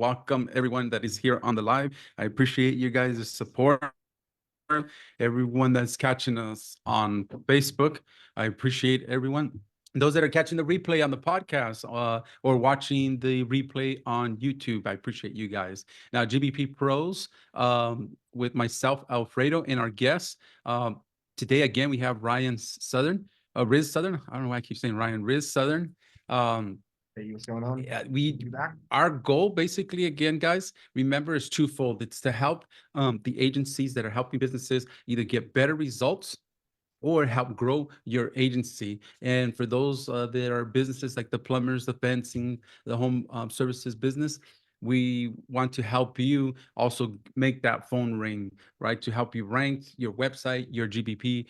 welcome everyone that is here on the live. I appreciate you guys' support. Everyone that's catching us on Facebook, I appreciate everyone. Those that are catching the replay on the podcast or watching the replay on YouTube, I appreciate you guys. Now, GBP Pros with myself, Alfredo, and our guests. Today, again, we have Ryan Southern, Riz Southern. I don't know why I keep saying Ryan, Riz Southern. Hey, what's going on? Yeah, back? our goal basically, again, guys, remember, is twofold. It's to help the agencies that are helping businesses either get better results or help grow your agency. And for those that are businesses like the plumbers, the fencing, the home services business, we want to help you also make that phone ring, right? To help you rank your website, your GBP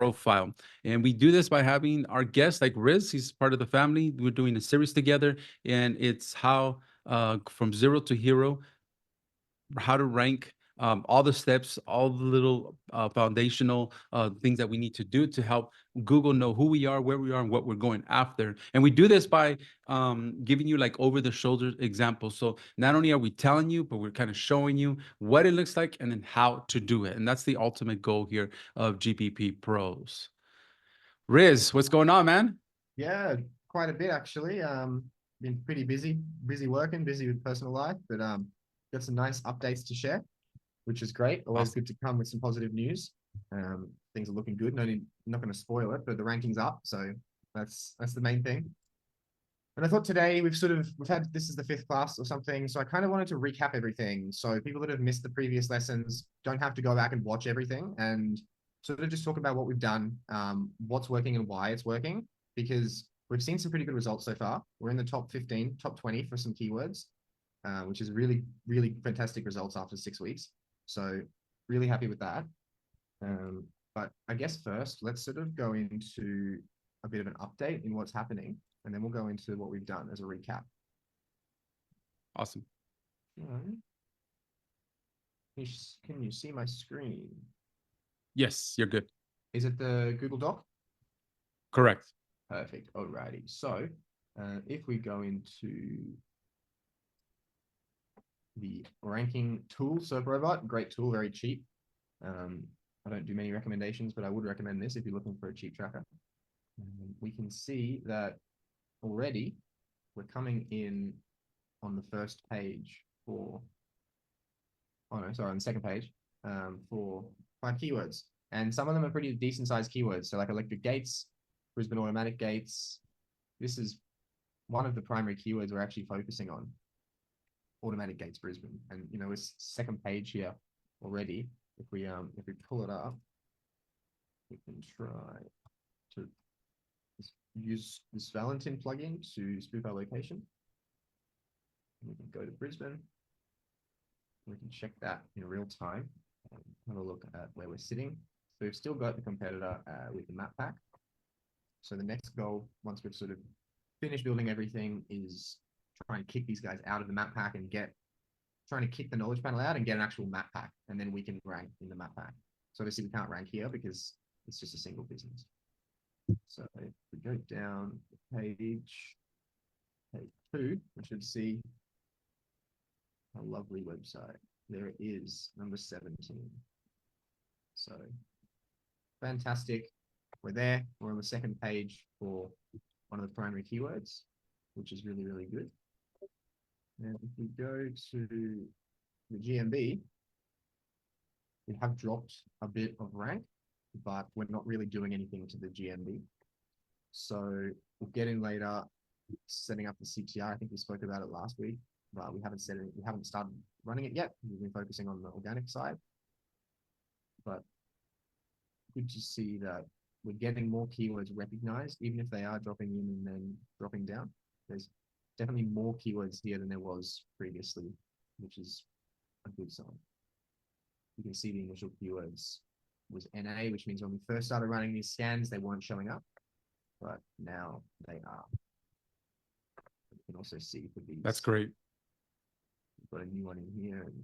profile. And we do this by having our guests like Riz. He's part of the family. We're doing a series together, and it's how from zero to hero, how to rank, all the steps, all the little foundational things that we need to do to help Google know who we are, where we are, and what we're going after. And we do this by giving you like over the shoulder examples. So not only are we telling you, but we're kind of showing you what it looks like and then how to do it. And that's the ultimate goal here of GPP Pros. Riz, what's going on, man? Yeah, quite a bit actually. Been pretty busy working, busy with personal life, but got some nice updates to share, which is great. Always Awesome. good to come with some positive news. Things are looking good. Not going to spoil it, but the ranking's up, so that's the main thing. And I thought today we've had, this is the 5th class or something, so I kind of wanted to recap everything. So people that have missed the previous lessons don't have to go back and watch everything, and sort of just talk about what we've done, what's working and why it's working, because we've seen some pretty good results so far. We're in the top 15, top 20 for some keywords, which is really, really fantastic results after 6 weeks. So really happy with that. But I guess first, let's sort of go into a bit of an update in what's happening, and then we'll go into what we've done as a recap. Awesome. Can you see my screen? Yes, you're good. Is it the Google Doc? Correct. Perfect. Alrighty. So if we go into the ranking tool, SERP Robot, great tool, very cheap. I don't do many recommendations, but I would recommend this if you're looking for a cheap tracker. We can see that already we're coming in on the first page for, on the second page, for 5 keywords. And some of them are pretty decent sized keywords. So like electric gates, Brisbane automatic gates. This is one of the primary keywords we're actually focusing on. Automatic gates Brisbane. And you know, it's second page here already. If we pull it up, we can try to use this Valentine plugin to spoof our location. We can go to Brisbane. We can check that in real time and have a look at where we're sitting. So we've still got the competitor with the map pack. So the next goal, once we've sort of finished building everything, is trying to kick these guys out of the map pack and trying to kick the knowledge panel out and get an actual map pack, and then we can rank in the map pack. So obviously we can't rank here because it's just a single business. So if we go down the page 2, we should see a lovely website. There it is, number 17. So fantastic. We're there. We're on the second page for one of the primary keywords, which is really, really good. And if we go to the GMB, we have dropped a bit of rank, but we're not really doing anything to the GMB. So we'll get in later, setting up the CTR. I think we spoke about it last week, but we haven't started running it yet. We've been focusing on the organic side. But good to see that we're getting more keywords recognized, even if they are dropping in and then dropping down. There's definitely more keywords here than there was previously, which is a good sign. You can see the initial keywords was NA, which means when we first started running these scans, they weren't showing up, but now they are. You can also see for these. That's great. We've got a new one in here and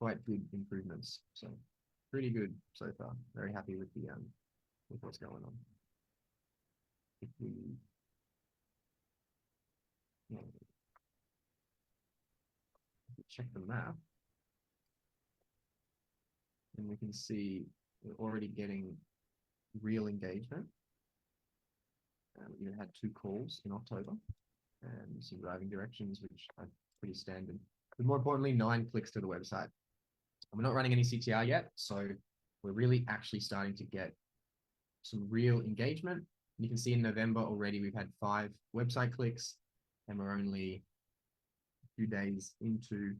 quite good improvements. So pretty good so far. Very happy with the with what's going on. If we check the map, and we can see we're already getting real engagement. We even had 2 calls in October and some driving directions, which are pretty standard. But more importantly, 9 clicks to the website. And we're not running any CTR yet, so we're really actually starting to get some real engagement. And you can see in November already we've had 5 website clicks, and we're only a few days into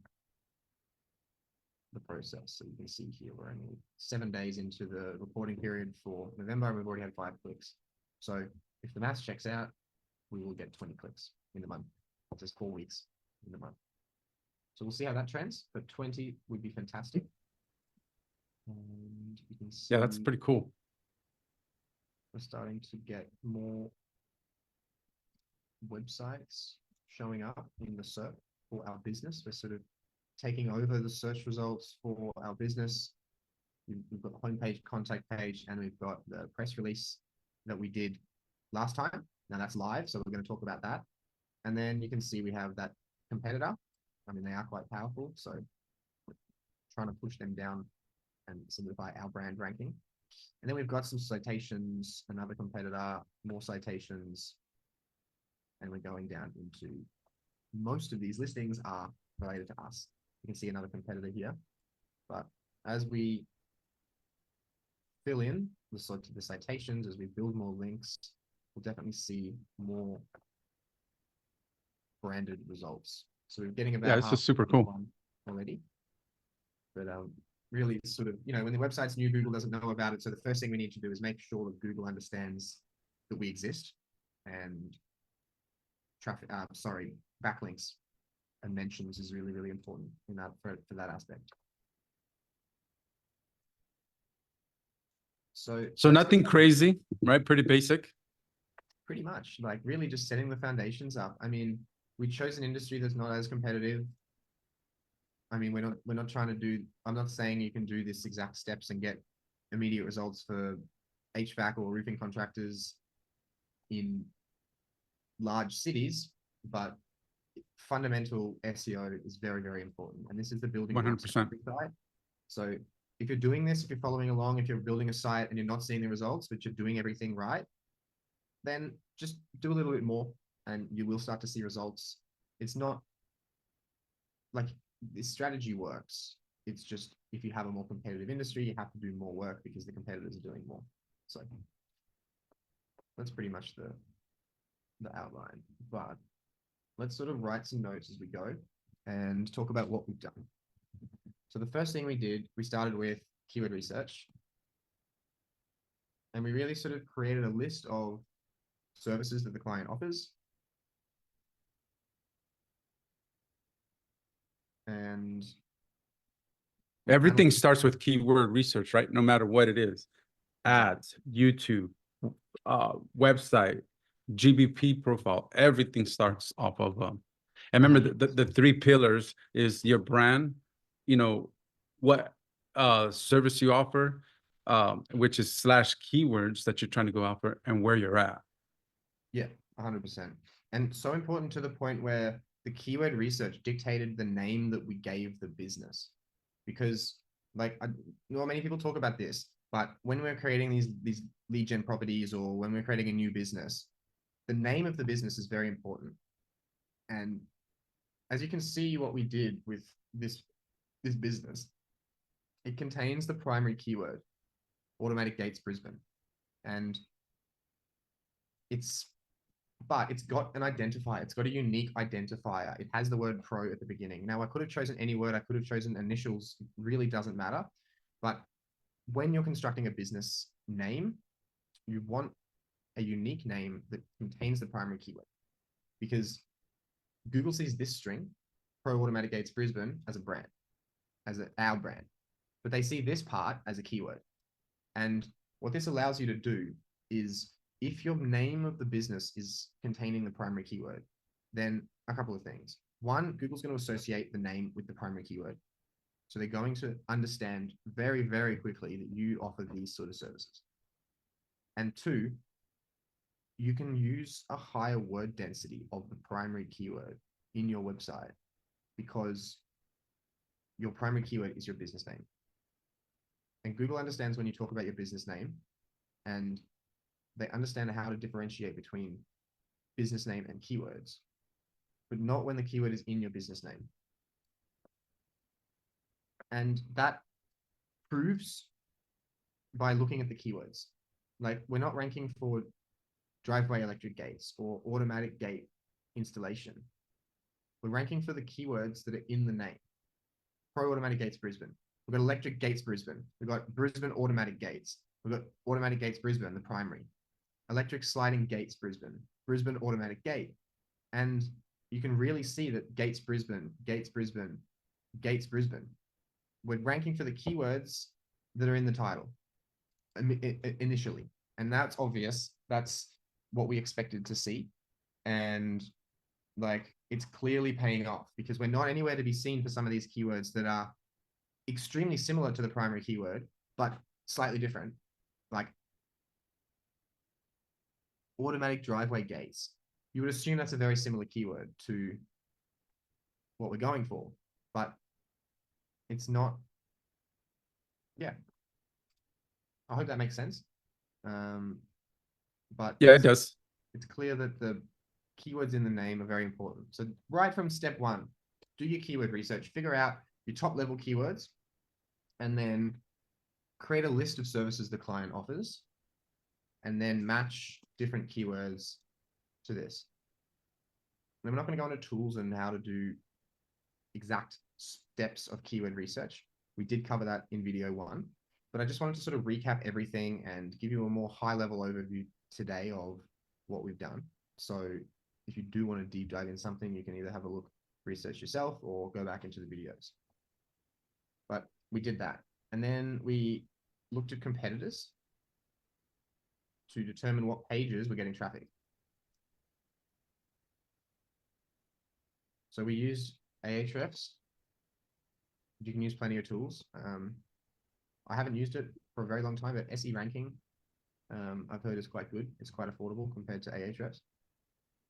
the process. So you can see here we're only 7 days into the reporting period for November, and we've already had 5 clicks. So if the maths checks out, we will get 20 clicks in the month. Just 4 weeks in the month. So we'll see how that trends, but 20 would be fantastic. And you can see, Yeah, that's pretty cool. we're starting to get more websites showing up in the search for our business. We're sort of taking over the search results for our business. We've got the homepage, contact page, and we've got the press release that we did last time. Now that's live, so we're going to talk about that. And then you can see we have that competitor. I mean, they are quite powerful, so we're trying to push them down and solidify our brand ranking. And then we've got some citations, another competitor, more citations, and we're going down into most of these listings are related to us. You can see another competitor here, but as we fill in the citations, as we build more links, we'll definitely see more branded results. So we're getting about This is super cool already. But really sort of, when the website's new, Google doesn't know about it. So the first thing we need to do is make sure that Google understands that we exist, and backlinks and mentions is really, really important in that for that aspect. So nothing crazy, right? Pretty basic. Pretty much, like really just setting the foundations up. I mean, we chose an industry that's not as competitive. I mean, we're not trying to do, I'm not saying you can do this exact steps and get immediate results for HVAC or roofing contractors in large cities, but fundamental SEO is very, very important. And this is the building 100%. site. So if you're doing this, if you're following along, if you're building a site and you're not seeing the results, but you're doing everything right, then just do a little bit more and you will start to see results. It's not like this strategy works. It's just if you have a more competitive industry, you have to do more work because the competitors are doing more. So that's pretty much the outline. But let's sort of write some notes as we go and talk about what we've done. So the first thing we did, we started with keyword research. And we really sort of created a list of services that the client offers. And everything starts with keyword research, right? No matter what it is. Ads, YouTube, website, GBP profile, everything starts off of and remember the 3 pillars is your brand, what service you offer, which is / keywords that you're trying to go after, and where you're at. Yeah, 100%. And so important to the point where the keyword research dictated the name that we gave the business. Because many people talk about this, but when we're creating these lead gen properties or when we're creating a new business, the name of the business is very important. And as you can see what we did with this business, it contains the primary keyword, Automatic Gates Brisbane. And it's got an identifier. It's got a unique identifier. It has the word pro at the beginning. Now, I could have chosen any word. I could have chosen initials. It really doesn't matter. But when you're constructing a business name, you want a unique name that contains the primary keyword, because Google sees this string, Pro Automatic Gates Brisbane, as a brand, as our brand, but they see this part as a keyword. And what this allows you to do is, if your name of the business is containing the primary keyword, then a couple of things. One, Google's going to associate the name with the primary keyword. So they're going to understand very, very quickly that you offer these sort of services. And 2, you can use a higher word density of the primary keyword in your website, because your primary keyword is your business name. And Google understands when you talk about your business name, and they understand how to differentiate between business name and keywords, but not when the keyword is in your business name. And that proves by looking at the keywords. Like, we're not ranking for driveway electric gates or automatic gate installation. We're ranking for the keywords that are in the name. Pro automatic gates Brisbane. We've got electric gates Brisbane. We've got Brisbane automatic gates. We've got automatic gates Brisbane, the primary. Electric sliding gates Brisbane. Brisbane automatic gate. And you can really see that gates Brisbane, gates Brisbane, gates Brisbane. We're ranking for the keywords that are in the title initially. And that's obvious. That's what we expected to see. And like, it's clearly paying off, because we're not anywhere to be seen for some of these keywords that are extremely similar to the primary keyword, but slightly different. Like automatic driveway gates. You would assume that's a very similar keyword to what we're going for, but it's not. Yeah. I hope that makes sense. But Yeah, it does. It's clear that the keywords in the name are very important. So right from step one, do your keyword research, figure out your top level keywords, and then create a list of services the client offers, and then match different keywords to this. And we're not going to go into tools and how to do exact steps of keyword research. We did cover that in video 1, but I just wanted to sort of recap everything and give you a more high level overview today of what we've done. So if you do want to deep dive in something, you can either have a look, research yourself, or go back into the videos. But we did that. And then we looked at competitors to determine what pages were getting traffic. So we used Ahrefs. You can use plenty of tools. I haven't used it for a very long time, but SE ranking, I've heard is quite good. It's quite affordable compared to Ahrefs.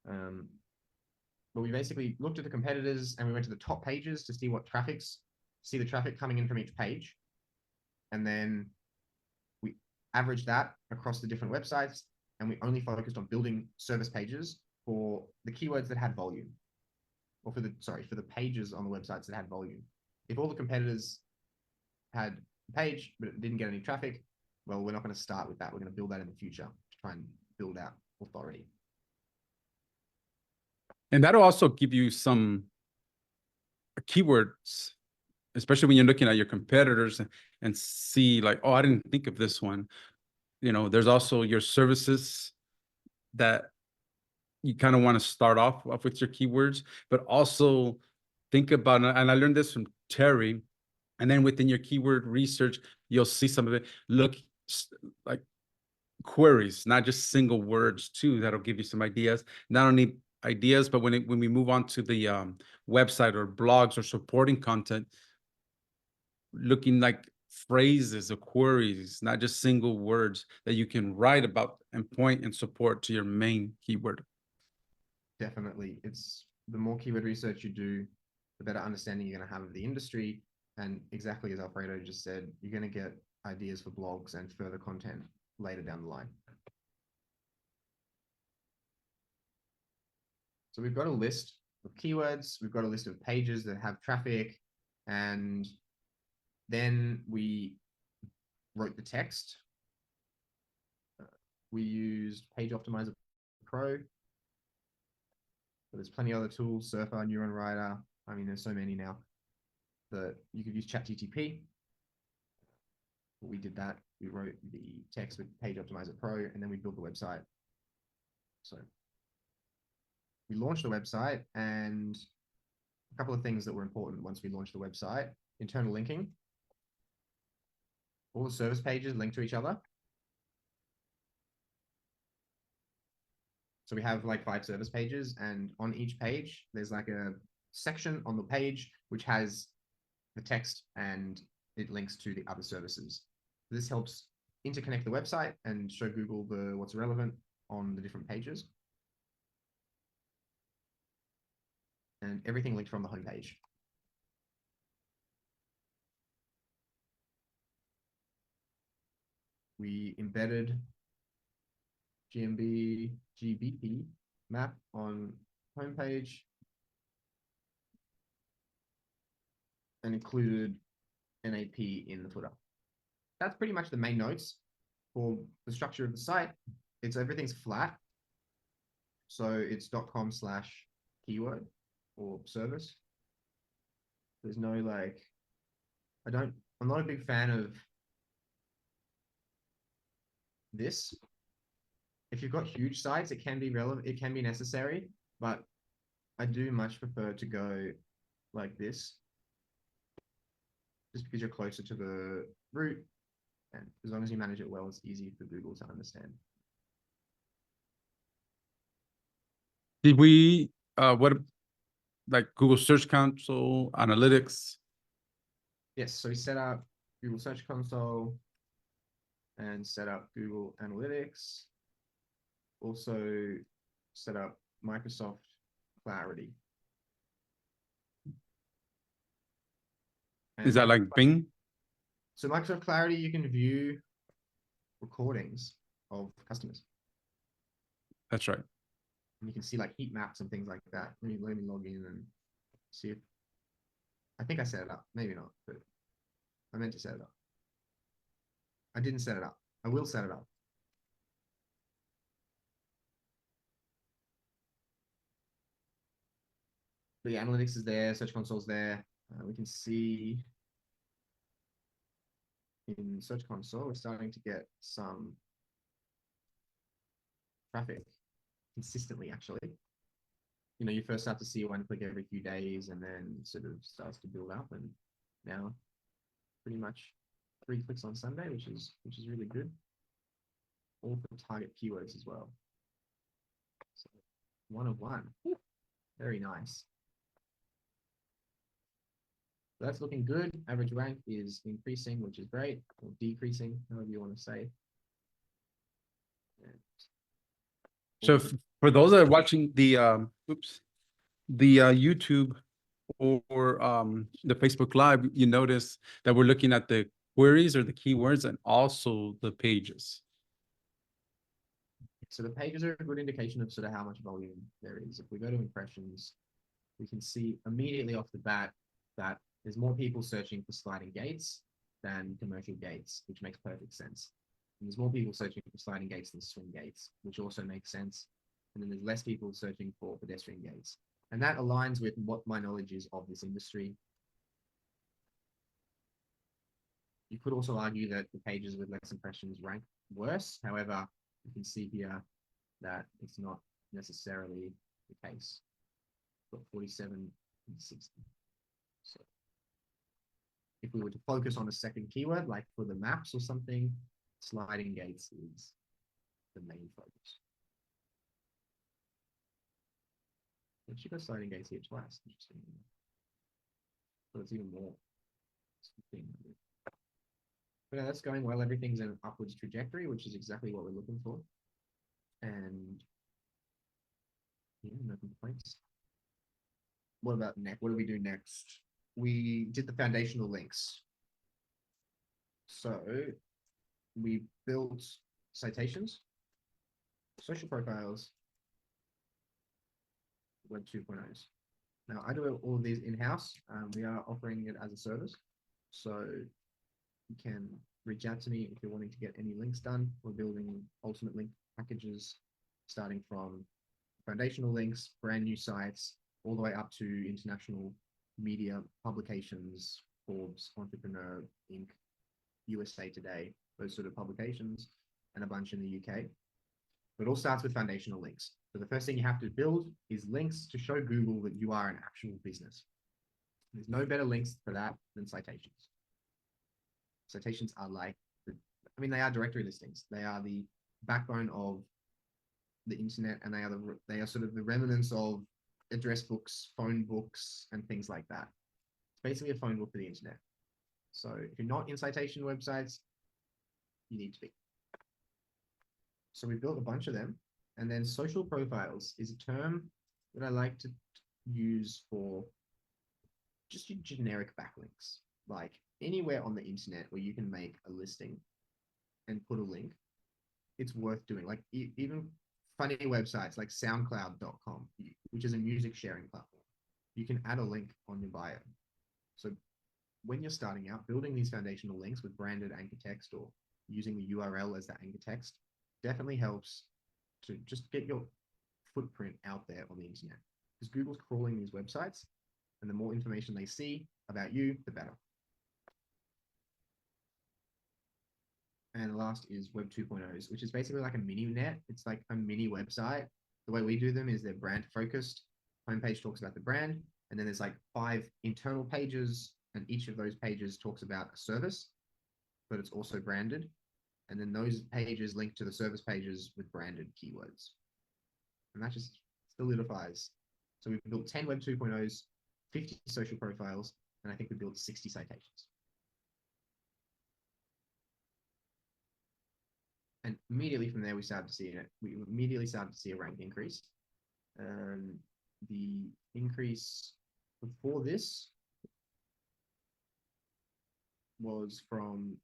But we basically looked at the competitors and we went to the top pages to see the traffic coming in from each page. And then we averaged that across the different websites, and we only focused on building service pages for the keywords that had volume, or for the pages on the websites that had volume. If all the competitors had a page, but it didn't get any traffic, well, we're not going to start with that. We're going to build that in the future to try and build out authority. And that'll also give you some keywords, especially when you're looking at your competitors and see like, oh, I didn't think of this one. You know, there's also your services that you kind of want to start off with your keywords, but also think about, and I learned this from Terry, and then within your keyword research, you'll see some of it. Look like queries, not just single words too. That'll give you some ideas. Not only ideas, but when we move on to the website or blogs or supporting content, looking like phrases or queries, not just single words that you can write about and point and support to your main keyword. Definitely. It's the more keyword research you do, the better understanding you're going to have of the industry. And exactly as Alfredo just said, you're going to get ideas for blogs and further content later down the line. So we've got a list of keywords, we've got a list of pages that have traffic, and then we wrote the text. We used Page Optimizer Pro. But there's plenty of other tools, Surfer, Neuron Writer. I mean, there's so many now that you could use ChatGTP. We did that. We wrote the text with Page Optimizer Pro, and then we built the website. So we launched the website, and a couple of things that were important once we launched the website: internal linking. All the service pages link to each other. So we have like 5 service pages, and on each page, there's like a section on the page which has the text and it links to the other services. This helps interconnect the website and show Google what's relevant on the different pages. And everything linked from the homepage. we embedded GBP map on homepage and included NAP in the footer. That's pretty much the main notes for the structure of the site. It's everything's flat. So it's .com/keyword or service. There's no like, I'm not a big fan of this. If you've got huge sites, it can be relevant, it can be necessary, but I do much prefer to go like this, just because you're closer to the root, and as long as you manage it well, it's easy for Google to understand. Did we what like Google Search Console, analytics? Yes, so we set up Google Search Console and set up Google Analytics. Also set up Microsoft Clarity. Is that like Bing? So Microsoft Clarity, you can view recordings of customers. That's right. And you can see like heat maps and things like that. Let me log in and see if, I think I set it up, maybe not, but I meant to set it up. I didn't set it up. I will set it up. The analytics is there, Search Console's there. We can see in Search Console, we're starting to get some traffic consistently, actually. You know, you first start to see one click every few days and then sort of starts to build up, and now pretty much 3 clicks on Sunday, which is really good. All for target keywords as well. So 1 of 1. Very nice. So that's looking good. Average rank is increasing, which is great, or decreasing, however you want to say. And So for those that are watching the YouTube or the Facebook Live, you notice that we're looking at the queries or the keywords and also the pages. so the pages are a good indication of sort of how much volume there is. If we go to impressions, we can see immediately off the bat that there's more people searching for sliding gates than commercial gates, which makes perfect sense. And there's more people searching for sliding gates than swing gates, which also makes sense. And then there's less people searching for pedestrian gates. And that aligns with what my knowledge is of this industry. You could also argue that the pages with less impressions rank worse. However, you can see here that it's not necessarily the case. Got 47 and 60. So if we were to focus on a second keyword, like for the maps or something, sliding gates is the main focus. She got sliding gates here twice. Interesting. So it's even more. But yeah, that's going well. Everything's in an upwards trajectory, which is exactly what we're looking for. And yeah, no complaints. What about next? What do we do next? We did the foundational links. So we built citations, social profiles, Web 2.0s. Now I do all of these in-house. We are offering it as a service. So you can reach out to me if you're wanting to get any links done. We're building ultimate link packages, starting from foundational links, brand new sites, all the way up to international media publications, Forbes, Entrepreneur, Inc., USA Today, those sort of publications, and a bunch in the UK. But it all starts with foundational links. So the first thing you have to build is links to show Google that you are an actual business. There's no better links for that than citations. Citations are like, they are directory listings. They are the backbone of the internet, and they are sort of the remnants of address books, phone books, and things like that. It's basically a phone book for the internet. So if you're not in citation websites, you need to be. So we built a bunch of them. And then social profiles is a term that I like to use for just your generic backlinks, like anywhere on the internet where you can make a listing and put a link, it's worth doing. Like even funny websites like SoundCloud.com, which is a music sharing platform, you can add a link on your bio. So when you're starting out, building these foundational links with branded anchor text or using the URL as the anchor text definitely helps to just get your footprint out there on the internet. Because Google's crawling these websites, and the more information they see about you, the better. And the last is Web 2.0s, which is basically like a mini net. It's like a mini website. The way we do them is they're brand focused. Homepage talks about the brand, and then there's like 5 internal pages, and each of those pages talks about a service, but it's also branded. And then those pages link to the service pages with branded keywords. And that just solidifies. So we've built 10 Web 2.0s, 50 social profiles, and I think we built 60 citations. And immediately from there, we started to see it. We immediately started to see a rank increase. The increase before this was from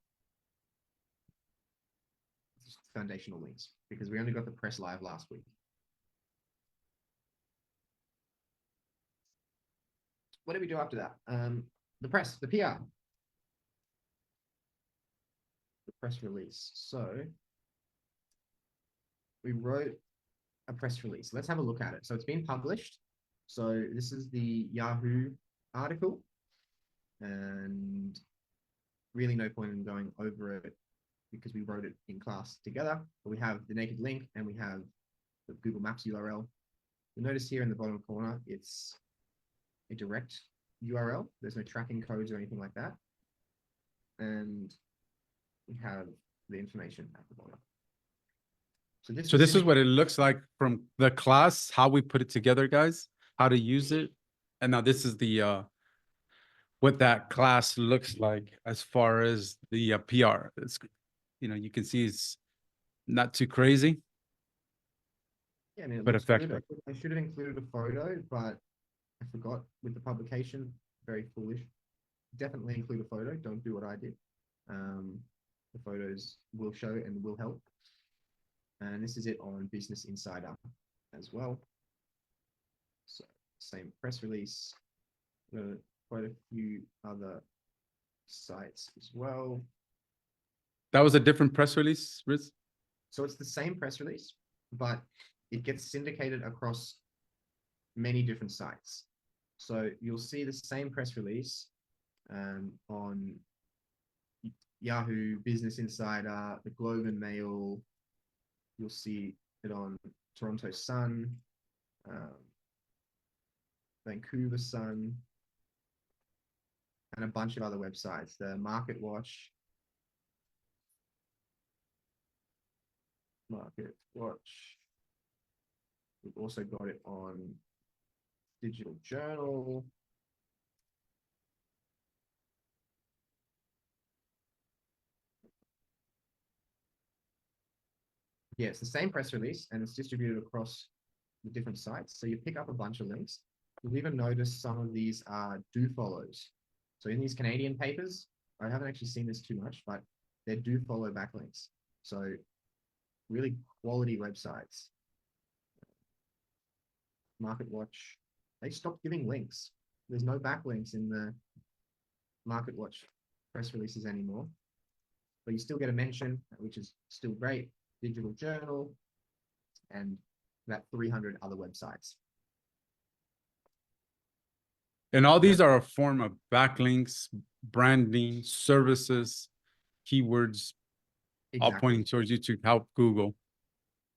foundational links, because we only got the press live last week. What did we do after that? The press, the PR, the press release. So we wrote a press release. Let's have a look at it. So it's been published. So this is the Yahoo article, and really no point in going over it because we wrote it in class together. But we have the naked link and we have the Google Maps URL. You'll notice here in the bottom corner, it's a direct URL. There's no tracking codes or anything like that. And we have the information at the bottom. So this is what it looks like from the class, how we put it together, guys, how to use it. And now this is the what that class looks like as far as the PR. It's, you can see it's not too crazy. Yeah, I mean, it but looks effective. good. I should have included a photo, but I forgot with the publication. Very foolish. Definitely include a photo. Don't do what I did. The photos will show and will help. And this is it on Business Insider as well. So same press release. Quite a few other sites as well. That was a different press release, Riz? So it's the same press release, but it gets syndicated across many different sites. So you'll see the same press release on Yahoo, Business Insider, the Globe and Mail. You'll see it on Toronto Sun, Vancouver Sun, and a bunch of other websites. The Market Watch. We've also got it on Digital Journal. Yeah, it's the same press release and it's distributed across the different sites. So you pick up a bunch of links. You'll even notice some of these are do follows. So in these Canadian papers, I haven't actually seen this too much, but they're do follow backlinks. So really quality websites. Market Watch, they stopped giving links. There's no backlinks in the Market Watch press releases anymore, but you still get a mention, which is still great. Digital Journal and about 300 other websites. And all these are a form of backlinks, branding, services, keywords, all pointing towards you to help Google.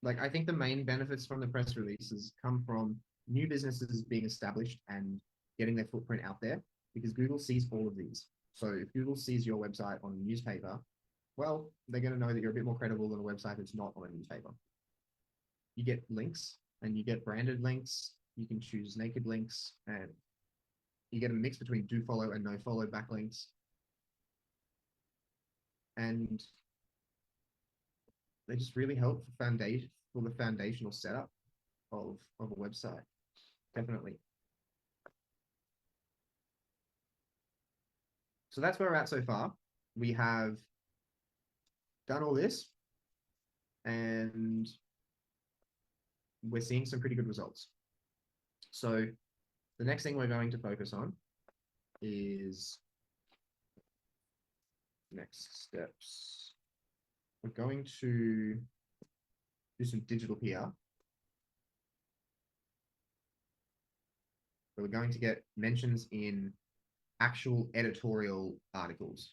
Like, I think the main benefits from the press releases come from new businesses being established and getting their footprint out there, because Google sees all of these. So if Google sees your website on a newspaper, well, they're going to know that you're a bit more credible than a website that's not on a newspaper. You get links and you get branded links. You can choose naked links and you get a mix between do follow and no follow backlinks. And they just really help for the foundational setup of a website. Definitely. So that's where we're at so far. We have done all this, and we're seeing some pretty good results. So the next thing we're going to focus on is next steps. We're going to do some digital PR. So we're going to get mentions in actual editorial articles.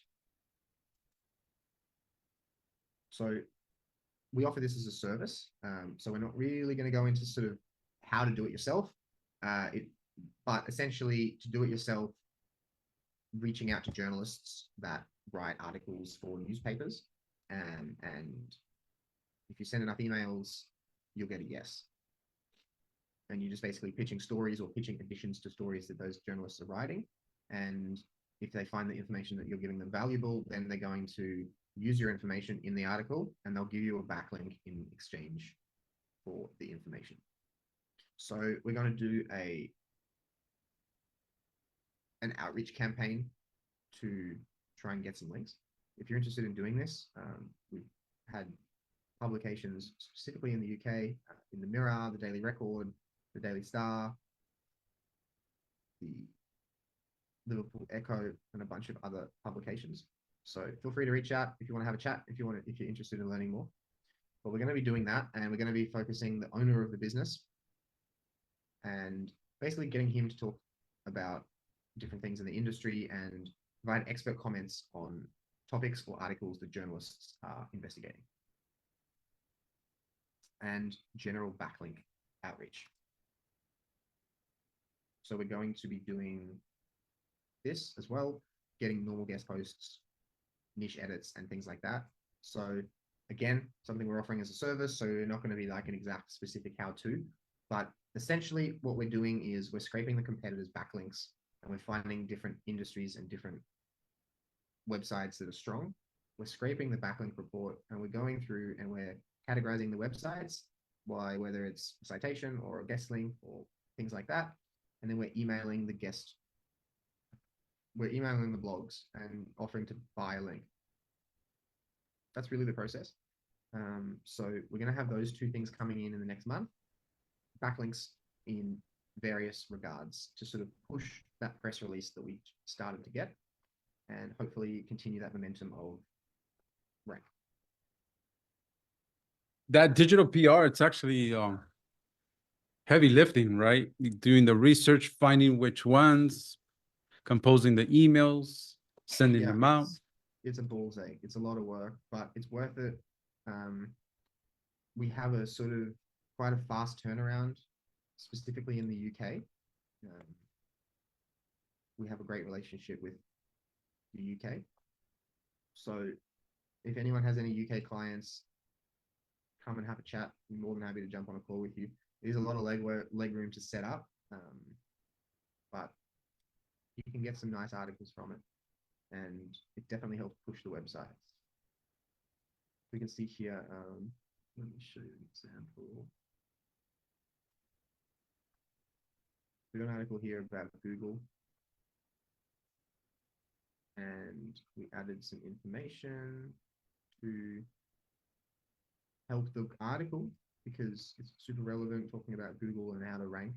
So we offer this as a service. So we're not really going to go into sort of how to do it yourself. But essentially, to do it yourself, reaching out to journalists that write articles for newspapers, and if you send enough emails, you'll get a yes. And you're just basically pitching stories or pitching additions to stories that those journalists are writing. And if they find the information that you're giving them valuable, then they're going to use your information in the article, and they'll give you a backlink in exchange for the information. So we're going to do an outreach campaign to try and get some links. If you're interested in doing this, we've had publications specifically in the UK, in the Mirror, the Daily Record, the Daily Star, the Liverpool Echo, and a bunch of other publications. So feel free to reach out if you want to have a chat, if you're interested in learning more. But we're going to be doing that, and we're going to be focusing the owner of the business and basically getting him to talk about different things in the industry and provide expert comments on topics or articles that journalists are investigating. And general backlink outreach. So we're going to be doing this as well, getting normal guest posts, niche edits, and things like that. So again, something we're offering as a service, so we're not going to be like an exact specific how-to, but essentially what we're doing is we're scraping the competitors' backlinks, and we're finding different industries and different websites that are strong. We're scraping the backlink report, and we're going through and we're categorizing the websites by whether it's a citation or a guest link or things like that. And then we're emailing the blogs and offering to buy a link. That's really the process. So we're going to have those two things coming in the next month. Backlinks in various regards to sort of push that press release that we started to get, and hopefully continue that momentum of rank. That digital PR, it's actually heavy lifting, right? Doing the research, finding which ones, composing the emails, sending them out. It's a ball's ache. It's a lot of work, but it's worth it. We have a sort of quite a fast turnaround, specifically in the UK. We have a great relationship with the UK. So if anyone has any UK clients, come and have a chat. I'm more than happy to jump on a call with you. There's a lot of leg room to set up, but you can get some nice articles from it, and it definitely helps push the website. We can see here, let me show you an example. We got an article here about Google, and we added some information to help the article because it's super relevant, talking about Google and how to rank,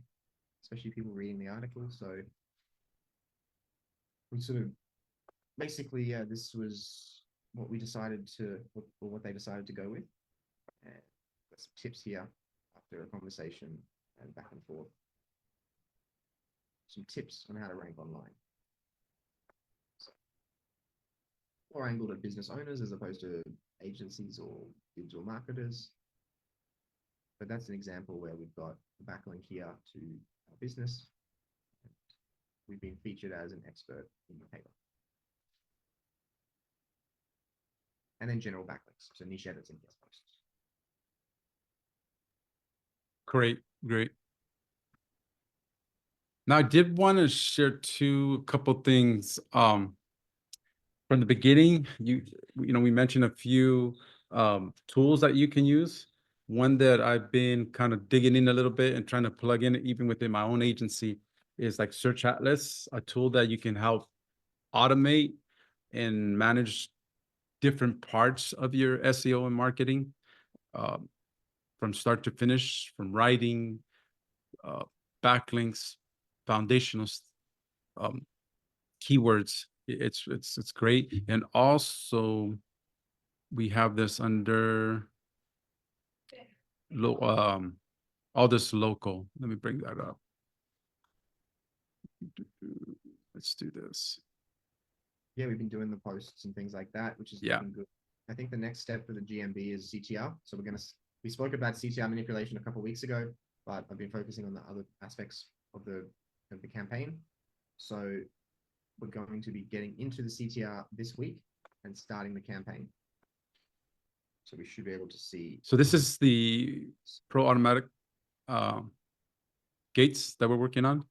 especially people reading the article. So we sort of basically, this was what we decided to, or what they decided to go with. And got some tips here after a conversation and back and forth. Some tips on how to rank online. So, more angled at business owners as opposed to agencies or digital marketers. But that's an example where we've got a backlink here to our business. We've been featured as an expert in the paper. And then general backlinks, so niche edits and guest posts. Great, great. Now, I did want to share a couple things from the beginning. You know, we mentioned a few tools that you can use. One that I've been kind of digging in a little bit and trying to plug in even within my own agency is like Search Atlas, a tool that you can help automate and manage different parts of your SEO and marketing, um, from start to finish, from writing, uh, backlinks, foundational um, keywords. It's great. And also we have this under all this local. Let me bring that up. Let's do this. Yeah, we've been doing the posts and things like that, which is Yeah. looking good. I think the next step for the GMB is CTR. So we spoke about CTR manipulation a couple of weeks ago, but I've been focusing on the other aspects of the campaign. So we're going to be getting into the CTR this week and starting the campaign. So we should be able to see. So this is the pro automatic gates that we're working on.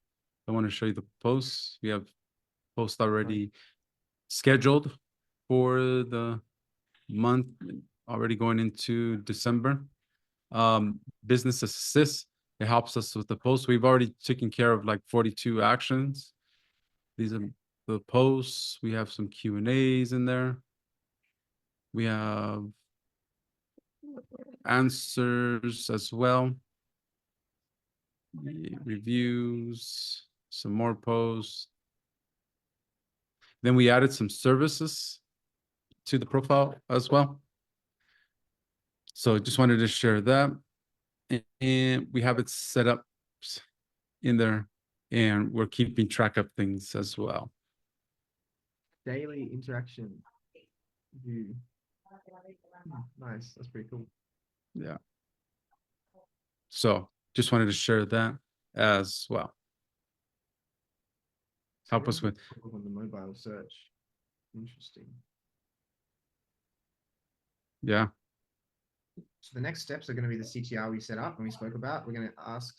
I want to show you the posts. We have posts already scheduled for the month, already going into December. Business Assist, it helps us with the posts. We've already taken care of like 42 actions. These are the posts. We have some Q&As in there. We have answers as well. Reviews, some more posts. Then we added some services to the profile as well. So just wanted to share that. And we have it set up in there, and we're keeping track of things as well. Daily interaction view. Nice. That's pretty cool. Yeah. So just wanted to share that as well. Help us with on the mobile search. Interesting. Yeah. So the next steps are going to be the CTR we set up and we spoke about. We're going to ask,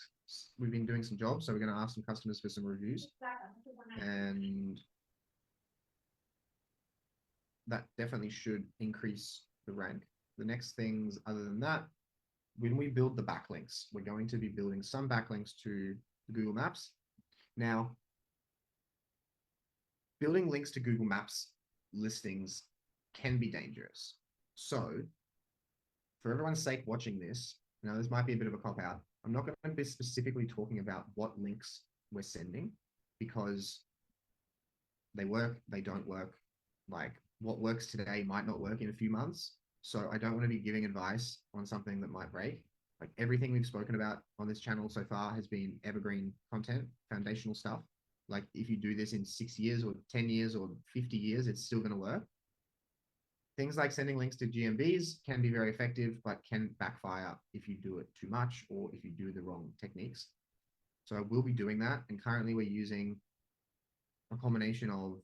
we've been doing some jobs, so we're going to ask some customers for some reviews. And that definitely should increase the rank. The next things other than that, when we build the backlinks, we're going to be building some backlinks to Google Maps. Now, building links to Google Maps listings can be dangerous. So for everyone's sake watching this, now this might be a bit of a cop-out. I'm not going to be specifically talking about what links we're sending because they work, they don't work. Like what works today might not work in a few months. So I don't want to be giving advice on something that might break. Like everything we've spoken about on this channel so far has been evergreen content, foundational stuff. Like if you do this in 6 years or 10 years or 50 years, it's still going to work. Things like sending links to GMBs can be very effective, but can backfire if you do it too much or if you do the wrong techniques. So I will be doing that. And currently we're using a combination of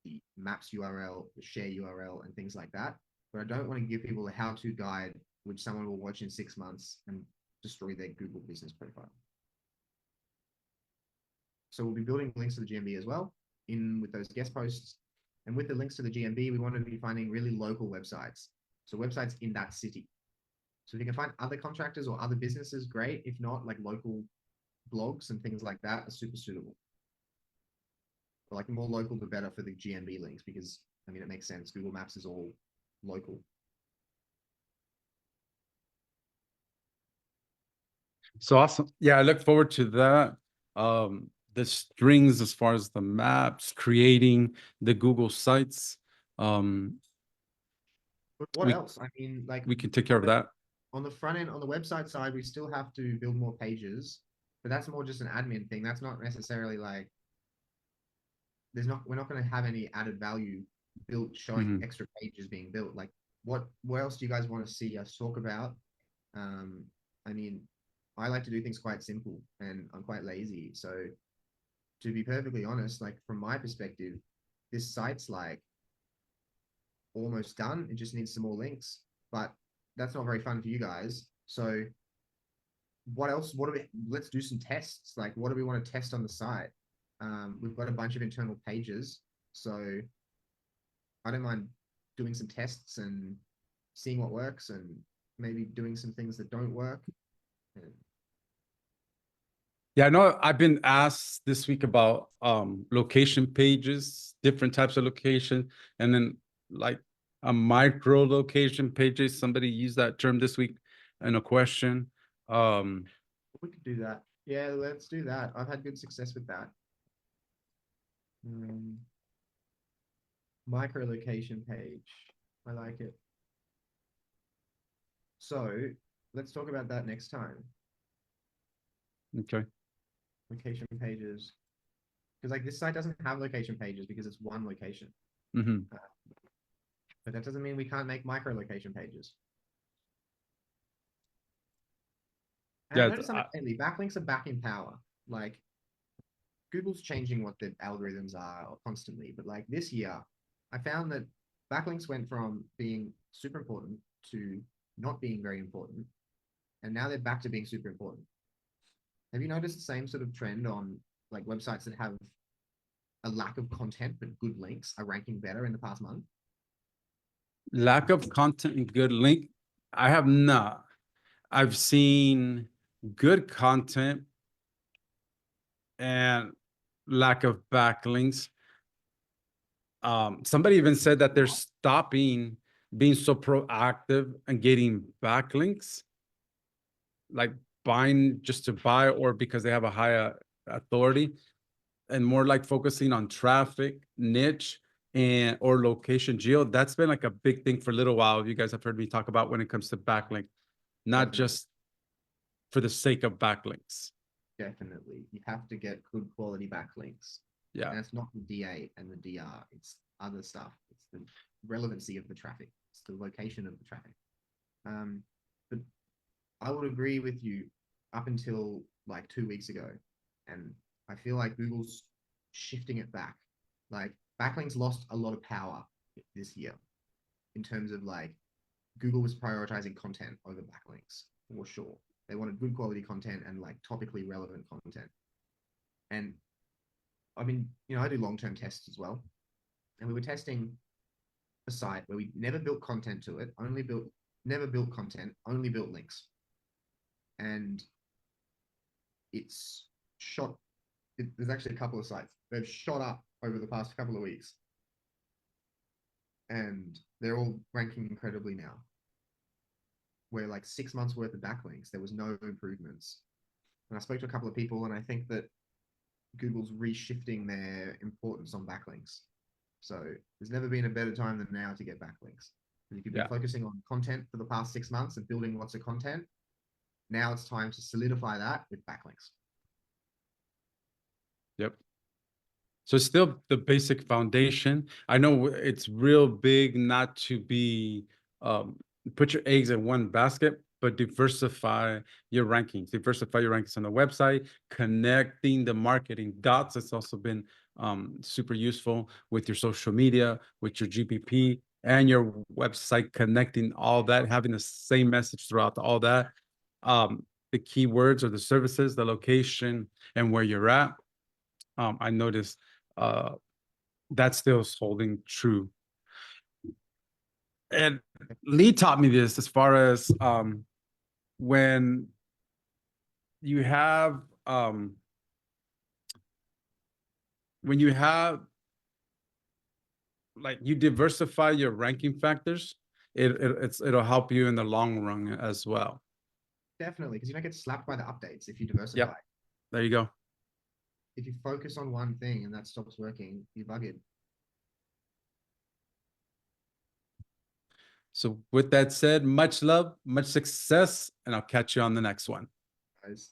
the maps URL, the share URL, and things like that. But I don't want to give people a how-to guide, which someone will watch in 6 months and destroy their Google business profile. So we'll be building links to the GMB as well in with those guest posts. And with the links to the GMB, we want to be finding really local websites. So websites in that city. So if you can find other contractors or other businesses, great. If not, like local blogs and things like that are super suitable. But like the more local, the better for the GMB links, because I mean, it makes sense. Google Maps is all local. So awesome. Yeah, I look forward to that. The strings as far as the maps, creating the Google sites. But what else? I mean, like we can take care of that. On the front end, on the website side, we still have to build more pages, but that's more just an admin thing. That's not necessarily like we're not going to have any added value built showing extra pages being built. Like what else do you guys want to see us talk about? I mean, I like to do things quite simple and I'm quite lazy. So to be perfectly honest, like from my perspective, this site's like almost done. It just needs some more links, but that's not very fun for you guys. So what else? Let's do some tests. Like, what do we want to test on the site? We've got a bunch of internal pages. So I don't mind doing some tests and seeing what works and maybe doing some things that don't work. Yeah, I know I've been asked this week about location pages. different types of location, and then like a micro location pages. Somebody used that term this week in a question. We could do that. Yeah, let's do that. I've had good success with that. Micro location page. I like it. So let's talk about that next time. Okay. Location pages. Because like this site doesn't have location pages because it's one location. Mm-hmm. But that doesn't mean we can't make micro location pages. And Yeah. I've noticed something lately, backlinks are back in power. Like Google's changing what the algorithms are constantly, but like this year, I found that backlinks went from being super important to not being very important, and now they're back to being super important. Have you noticed the same sort of trend on like websites that have a lack of content but good links are ranking better in the past month? Lack of content and good link. I have not. I've seen good content and lack of backlinks. Somebody even said that they're stopping being so proactive and getting backlinks, like buying just to buy or because they have a higher authority, and more like focusing on traffic, niche, and or location geo. That's been like a big thing for a little while. You guys have heard me talk about when it comes to backlink, not Definitely. just for the sake of backlinks. Definitely. You have to get good quality backlinks. Yeah. And it's not the D8 and the DR, it's other stuff. It's the relevancy of the traffic, it's the location of the traffic. But I would agree with you up until like 2 weeks ago. And I feel like Google's shifting it back. Like backlinks lost a lot of power this year in terms of like Google was prioritizing content over backlinks for sure. They wanted good quality content and like topically relevant content. And I mean, I do long-term tests as well. And we were testing a site where we never built content to it, never built content, only built links. And it's shot, there's actually a couple of sites. They've shot up over the past couple of weeks. And they're all ranking incredibly now. Where like 6 months worth of backlinks, there was no improvements. And I spoke to a couple of people, and I think that Google's reshifting their importance on backlinks. So there's never been a better time than now to get backlinks. If you've been focusing on content for the past 6 months and building lots of content, now it's time to solidify that with backlinks. Yep. So it's still the basic foundation. I know it's real big not to be put your eggs in one basket, but diversify your rankings. Diversify your rankings on the website, connecting the marketing dots. It's also been super useful with your social media, with your GPP and your website, connecting all that, having the same message throughout all that. The keywords or the services, the location, and where you're at. I noticed that still is holding true. And Lee taught me this as far as when you have like you diversify your ranking factors, it'll help you in the long run as well. Definitely, because you don't get slapped by the updates if you diversify. Yep. There you go. If you focus on one thing and that stops working, you bug it. So with that said, much love, much success, and I'll catch you on the next one. Guys.